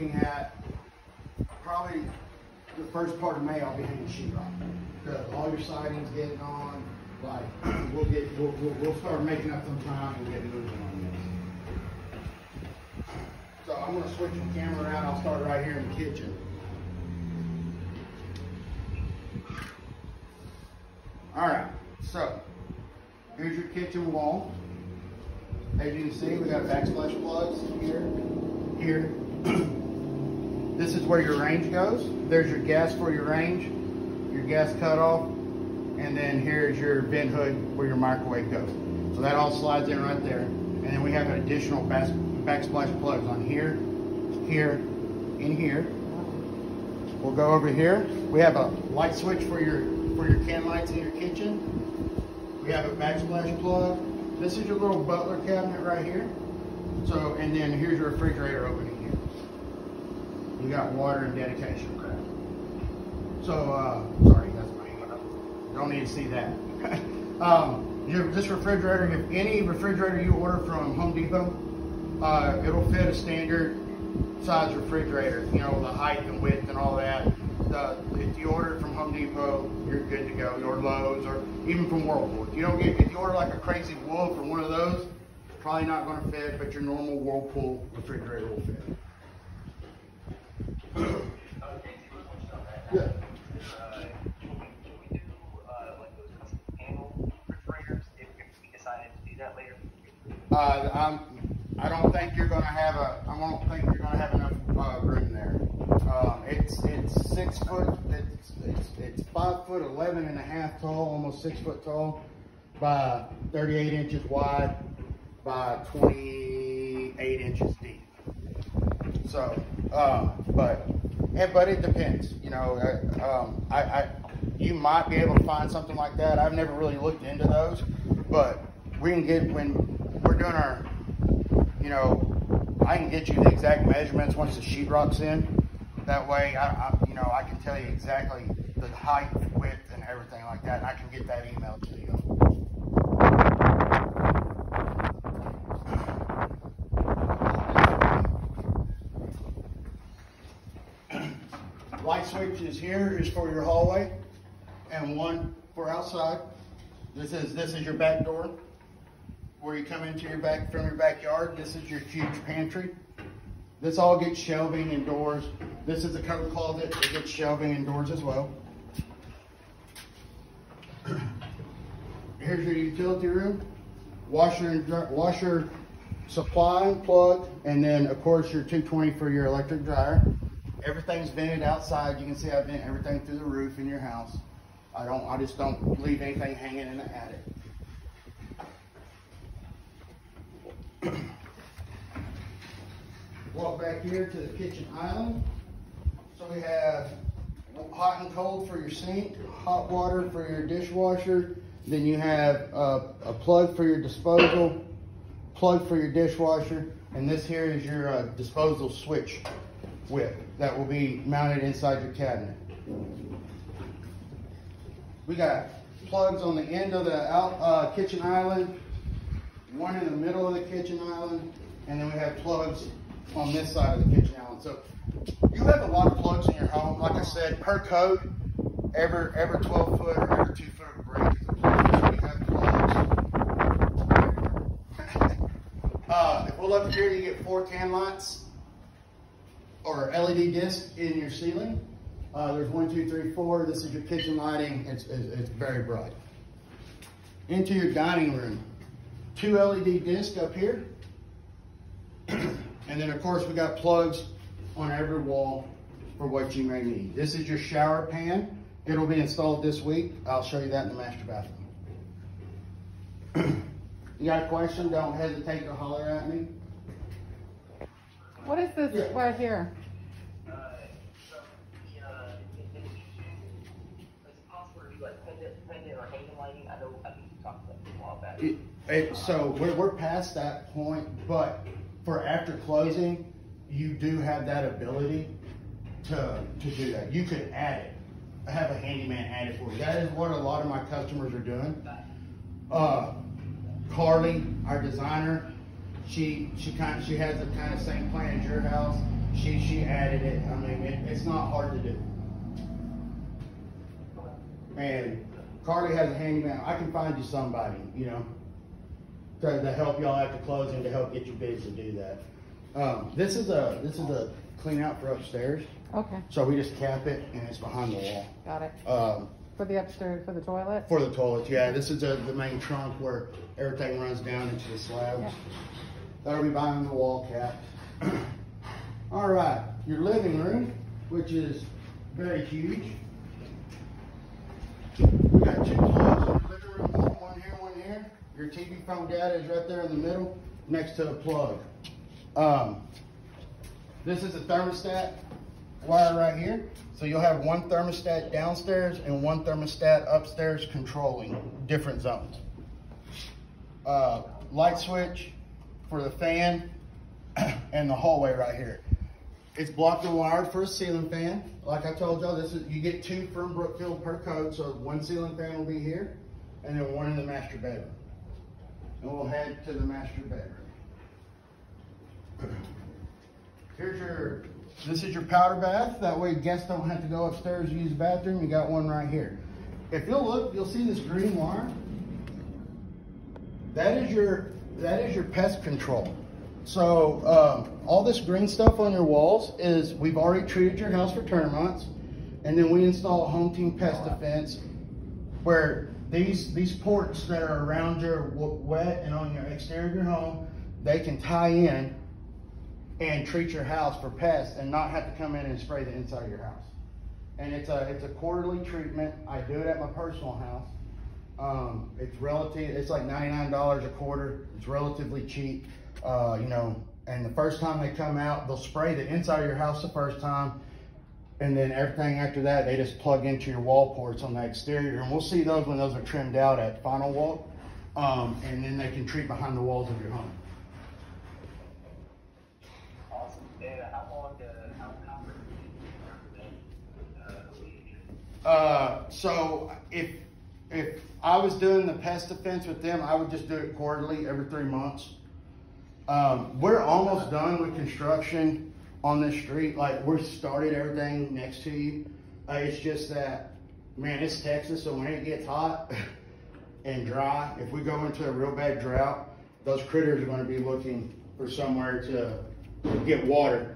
looking at probably the first part of May. I'll be hanging sheetrock because all your siding's getting on. Like we'll start making up some time and get moving on this. So I'm gonna switch the camera around. I'll start right here in the kitchen. All right, so here's your kitchen wall. As you can see, we got backsplash plugs here. This is where your range goes. There's your gas for your range, your gas cutoff, and then here's your vent hood where your microwave goes. So that all slides in right there. And then we have an additional backsplash plugs on here, here, and here. We'll go over here. We have a light switch for your can lights in your kitchen. We have a backsplash plug. This is your little butler cabinet right here. So, and then here's your refrigerator opening here. You got water and dedication. So, sorry, that's my hand. Don't need to see that. This refrigerator, if any refrigerator you order from Home Depot, it'll fit a standard size refrigerator, you know, the height and width and all that. If you order it from Home Depot, you're good to go, or Lowe's, or even from Whirlpool. If you order like a Crazy Wolf or one of those, probably not going to fit, but your normal Whirlpool refrigerator will fit. Yeah. I don't think you're going to have enough room there. It's 6 foot. It's 5'11" and a half tall, almost 6 foot tall, by 38 inches wide, by 28 inches deep. So, but it depends. You know, you might be able to find something like that. I've never really looked into those, but we can get, when we're doing our, you know, I can get you the exact measurements once the sheetrock's in. That way, I can tell you exactly the height, width, and everything like that, and I can get that emailed to you. Light switch is here is for your hallway, and one for outside. This is your back door, where you come into your from your backyard. This is your huge pantry. This all gets shelving and doors. This is a coat closet. It gets shelving and doors as well. Here's your utility room, washer supply plug, and then of course your 220 for your electric dryer. Everything's vented outside. You can see I vent everything through the roof in your house. I just don't leave anything hanging in the attic. Walk back here to the kitchen island. So we have hot and cold for your sink, hot water for your dishwasher. Then you have a plug for your disposal, plug for your dishwasher, and this here is your disposal switch whip that will be mounted inside your cabinet. We got plugs on the end of the kitchen island, one in the middle of the kitchen island, and then we have plugs on this side of the kitchen island. So you have a lot of plugs in your home. Like I said, per code, every 12 foot or every 2 foot of break is a plug. So we have plugs. If we'll look here, you get 4 can lights or LED discs in your ceiling. There's 1, 2, 3, 4. This is your kitchen lighting. It's very bright. Into your dining room, 2 LED discs up here. And then of course we got plugs on every wall for what you may need. This is your shower pan. It'll be installed this week. I'll show you that in the master bathroom. You got a question? Don't hesitate to holler at me. What is this right here? So we're past that point, but for after closing, you do have that ability to do that. You could add it, have a handyman add it for you. That is what a lot of my customers are doing. Carly, our designer, she has the kind of same plan as your house. She added it. I mean, it's not hard to do. And Carly has a handyman. I can find you somebody, you know, to help y'all after closing, to help get you bids to do that. This is a clean out for upstairs. Okay. So we just cap it and it's behind the wall. Got it. For the upstairs, for the toilet? For the toilets, yeah. This is the main trunk where everything runs down into the slabs. Yeah. That'll be behind the wall cap. All right, your living room, which is very huge. We got 2 plugs in your living room, one here, one here. Your TV phone data is right there in the middle, next to the plug. This is a thermostat wire right here. So you'll have one thermostat downstairs and one thermostat upstairs controlling different zones. Light switch for the fan and the hallway right here. It's blocked and wired for a ceiling fan. Like I told y'all, you get 2 from Brookfield per code. So one ceiling fan will be here and then one in the master bedroom. And we'll head to the master bedroom. This is your powder bath. That way guests don't have to go upstairs to use the bathroom. You got one right here. If you'll look, you'll see this green wire. That is your pest control. So all this green stuff on your walls is, we've already treated your house for termites, and then we install a Home Team Pest Defense, where these ports that are around your wet and on your exterior of your home, they can tie in and treat your house for pests and not have to come in and spray the inside of your house. And it's a quarterly treatment. I do it at my personal house. It's like $99 a quarter. It's relatively cheap, you know, and the first time they come out, they'll spray the inside of your house the first time, and then everything after that, they just plug into your wall ports on the exterior. And we'll see those when those are trimmed out at final walk, and then they can treat behind the walls of your home. So if I was doing the pest defense with them, I would just do it quarterly, every 3 months. We're almost done with construction on this street. Like, we're started everything next to you. It's just that, man, it's Texas, so when it gets hot and dry, if we go into a real bad drought, those critters are going to be looking for somewhere to get water.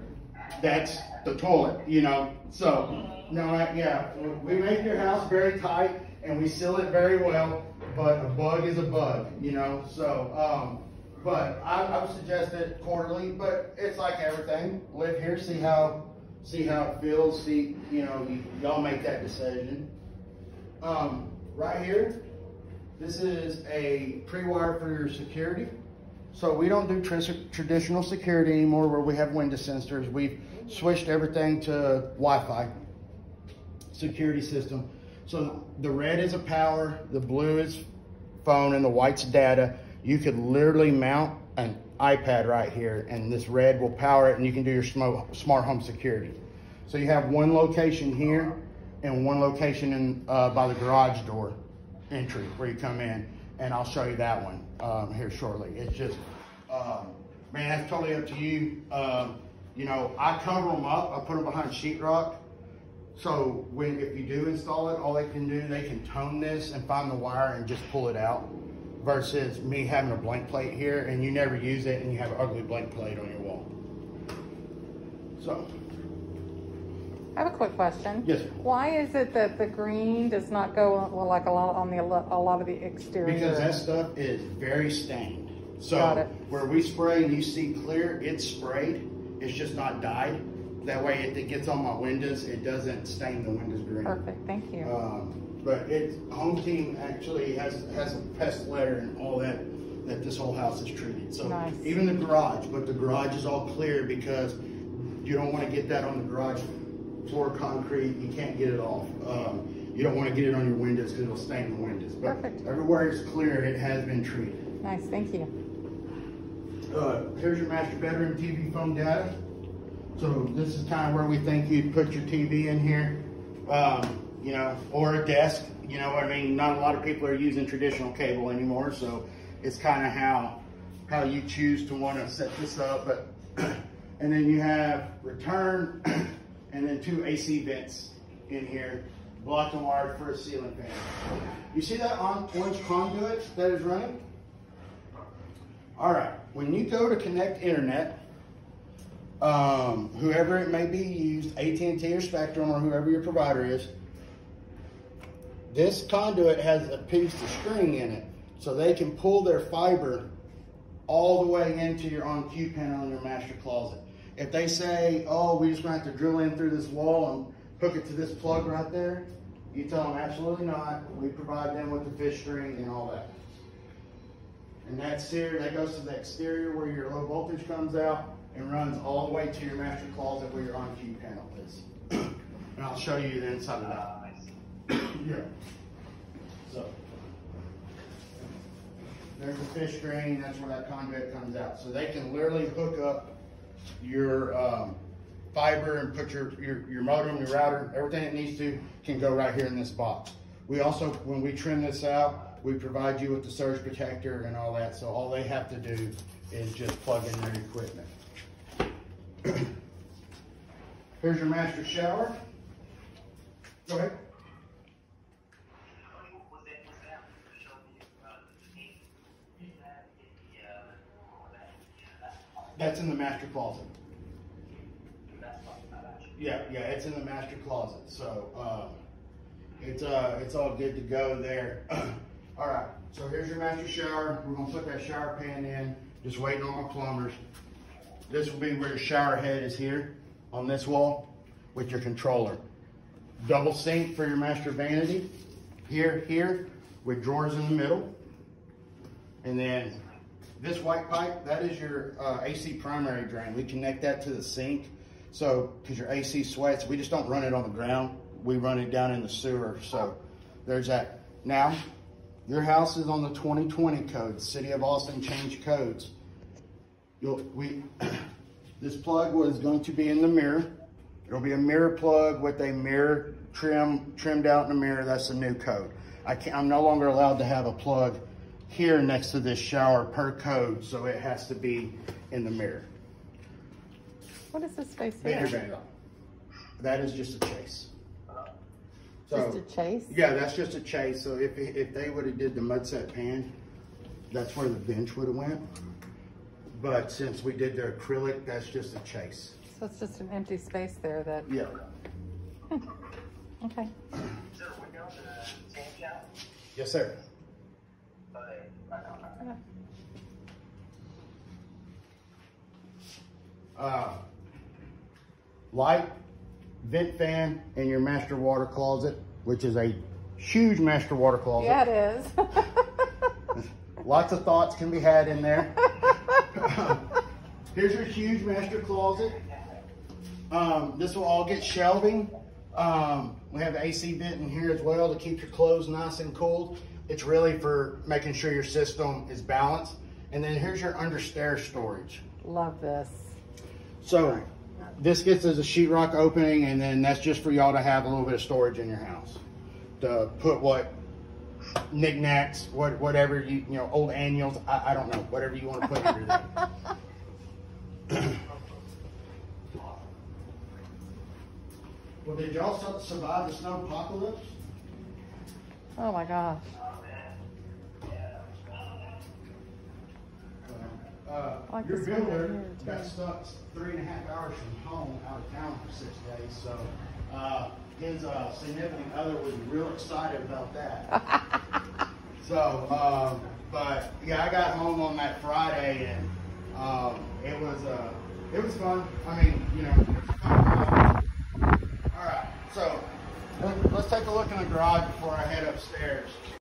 That's the toilet, you know. So, no, yeah, we make your house very tight and we seal it very well, but a bug is a bug, you know. So, but I would suggest it quarterly, but it's like everything. Live here, see how it feels, you know, y'all make that decision. Right here, this is a pre-wire for your security. So we don't do traditional security anymore where we have window sensors. We've switched everything to Wi-Fi security system. So the red is a power, the blue is phone, and the white's data. You could literally mount an iPad right here, and this red will power it, and you can do your smart home security. So you have one location here and one location in by the garage door entry where you come in, and I'll show you that one here shortly. It's just, man, that's totally up to you. You know, I cover them up. I put them behind sheetrock. So if you do install it, all they can do, they can tone this and find the wire and just pull it out, versus me having a blank plate here and you never use it and you have an ugly blank plate on your wall. So. I have a quick question. Yes, sir. Why is it that the green does not go like a lot on a lot of the exterior? Because that stuff is very stained. So Got it. where we spray and you see clear, it's sprayed. It's just not dyed. That way, if it gets on my windows, it doesn't stain the windows green. Perfect, thank you. But Home Team actually has a pest letter and all that this whole house is treated. So nice. Even the garage, but the garage is all clear because you don't want to get that on the garage floor concrete. You can't get it off. You don't want to get it on your windows because it'll stain the windows. But Perfect. Everywhere it's clear, it has been treated. Nice, thank you. Here's your master bedroom TV phone data. So this is kind of where we think you'd put your TV in here, you know, or a desk. You know what I mean? Not a lot of people are using traditional cable anymore, so it's kind of how you choose to want to set this up. But And then you have return, and then 2 AC vents in here, blocked and wired for a ceiling fan. You see that orange conduit that is running? All right, when you go to connect internet, whoever it may be used, AT&T or Spectrum or whoever your provider is, this conduit has a piece of string in it, so they can pull their fiber all the way into your on-cue panel in your master closet. If they say, oh, we just gonna have to drill in through this wall and hook it to this plug right there, you tell them absolutely not. We provide them with the fish string and all that. And that goes to the exterior where your low voltage comes out and runs all the way to your master closet where your on-cue panel is. And I'll show you the inside of that. Yeah. So there's the fish string. That's where that conduit comes out. So they can literally hook up your fiber and put your modem, your router, everything it needs to can go right here in this box. We also, when we trim this out, we provide you with the surge protector and all that. So all they have to do is just plug in their equipment. Here's your master shower. Go ahead. That's in the master closet. Yeah, it's in the master closet. So it's all good to go there. All right, so here's your master shower. We're gonna put that shower pan in, just waiting on my plumbers. This will be where your shower head is here on this wall with your controller. Double sink for your master vanity. Here, with drawers in the middle. And then this white pipe, that is your AC primary drain. We connect that to the sink. So, because your AC sweats, we just don't run it on the ground. We run it down in the sewer. So there's that. Now, your house is on the 2020 code. City of Austin changed codes. This plug was going to be in the mirror. It'll be a mirror plug with a mirror trimmed out in the mirror. That's the new code. I'm no longer allowed to have a plug here next to this shower per code, so it has to be in the mirror. What is this space here? That is just a chase. So, just a chase? Yeah, that's just a chase. So if they would have did the mud set pan, that's where the bench would have went. But since we did the acrylic, that's just a chase. So it's just an empty space there that... Yeah. Okay. Sir, we're going to change out. Yes, sir. Light, vent fan in your master water closet, which is a huge master water closet. Yeah, it is. Lots of thoughts can be had in there. Here's your huge master closet. This will all get shelving. We have the AC vent in here as well to keep your clothes nice and cool. It's really for making sure your system is balanced. And then here's your understairs storage. Love this. So this gets as a sheetrock opening, and then that's just for y'all to have a little bit of storage in your house. To put what knickknacks, whatever you know, old annuals, I don't know, whatever you want to put under there. Well, did y'all survive the snow apocalypse? Oh my gosh. Like Your this one builder right here, got too. stuck 3.5 hours from home, out of town for 6 days. So his significant other was real excited about that. So, but yeah, I got home on that Friday, and it was fun. I mean, you know. All right, so let's take a look in the garage before I head upstairs.